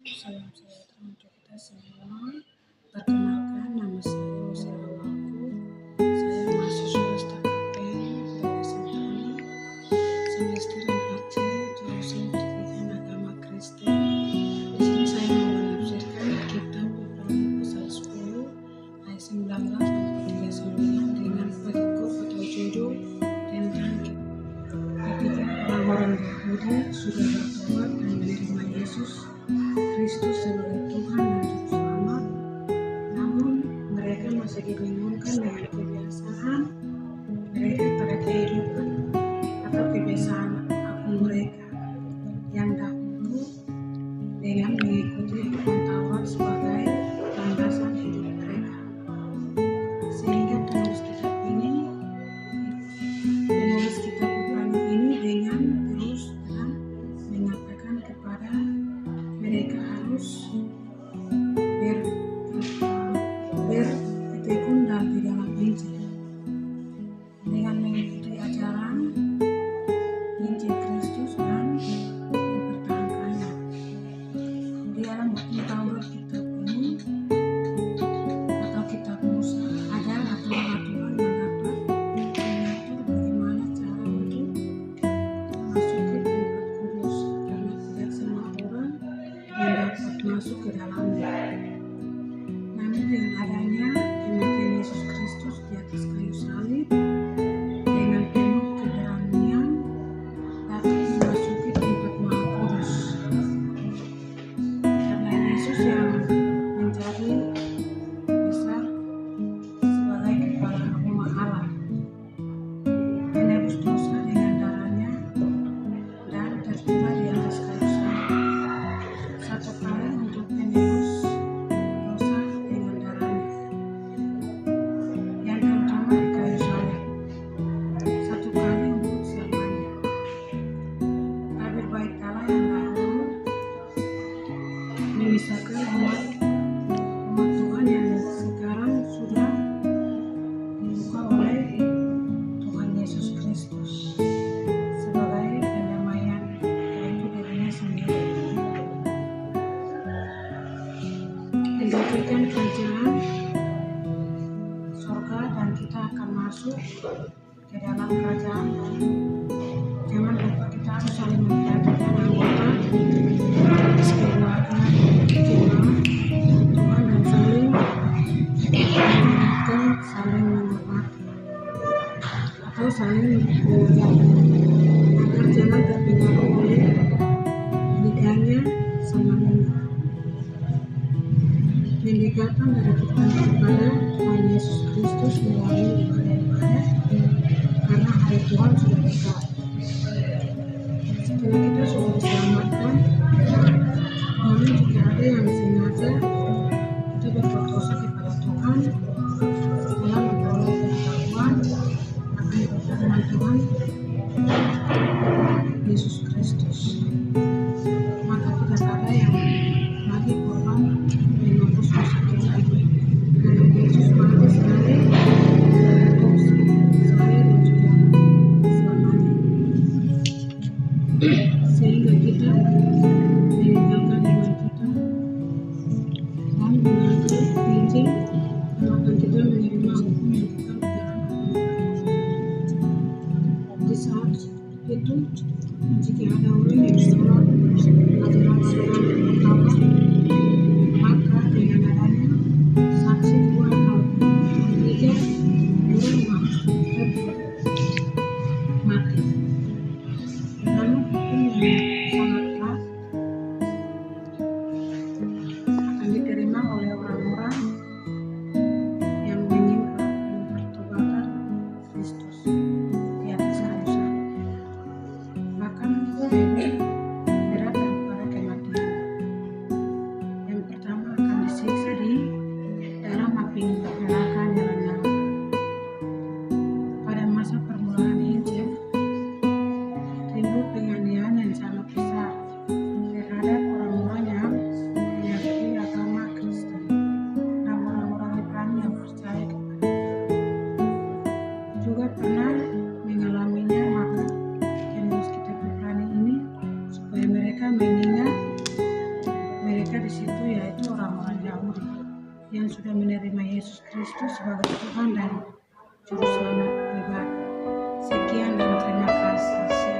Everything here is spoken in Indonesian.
Salam sejahtera untuk kita semua. Perkenalkan, nama saya Musela Waku. Saya mahasiswa STKPN Yayasan Tani semester 4C jurusan Pendidikan Agama Kristen. Di sini saya mau menafsirkan kitab Ibrani pasal 10 ayat 19 sampai 39 dengan perikop atau judul tentang ketika orang-orang Yahudi sudah bertobat dan menerima Yesus Kristus sebagai Tuhan dan Juru Selamat, namun mereka masih dibingungkan dengan kebiasaan mereka pada kehidupan atau kebiasaan akun mereka yang dahulu dengan mengikuti hukum Taurat sebagai landasan hidup mereka, sehingga penulis kitab Ibrani ini dengan terus terang mengatakan kepada mereka harus bertekun dan di dalam Injil dengan mengikuti ajaran Injil Kristus dan mempertahankannya. Di dalam hukum Taurat kitab ini atau kitab Musa ada aturan-aturan yang dapat mengatur bagaimana cara untuk memasuki tempat kudus, karena tidak semua orang yang dapat masuk ke dalamnya. Namun dengan adanya kematian Yesus Kristus di atas kayu salib, dengan penuh keberanian dapat memasuki tempat Maha Kudus. Karena Yesus yang menjadi besar sebagai kepala rumah Allah menebus dosa dengan darahnya dan tercurah di atas kayu salib. Satu kali untuk menebus dosa dengan darahnya yang terutama di kayu salib, satu kali untuk selamanya. Tabir baik Allah yang dahulu memisahkan umat Tuhan yang sekarang sudah dibuka oleh Tuhan Yesus Kristus sebagai pendamaian, yaitu dirinya sendiri. Mendapatkan kerajaan surga dan kita akan masuk ke dalam kerajaan. Jangan lupa kita harus saling memperhatikan anggota sekeluarga jemaat Tuhan dan saling mengingatkan, saling menghormati atau saling menjaga agar jangan terpengaruh oleh bedanya sama Nina. Mendekatkan dari kita kepada Tuhan Yesus Kristus melalui ibadah-ibadah, karena hari Tuhan sudah dekat. Setelah kita sudah diselamatkan, namun jika ada yang sengaja kita berbuat dosa kepada Tuhan setelah memperoleh pengetahuan akan firman Tuhan Yesus Kristus, maka tidak ada yang lagi korban menembus dosa kita, karena Yesus mati sekali untuk saya dan juga selamanya, sehingga kita meninggalkan iman kita dan mengaku Injil, maka kita menerima hukum yang kekal di dalam agama. Di saat itu, jika ada orang yang menolak ajaran-ajaran Taurat, maka mereka di situ yaitu orang-orang Yahudi yang sudah menerima Yesus Kristus sebagai Tuhan dan Juru Selamat pribadi.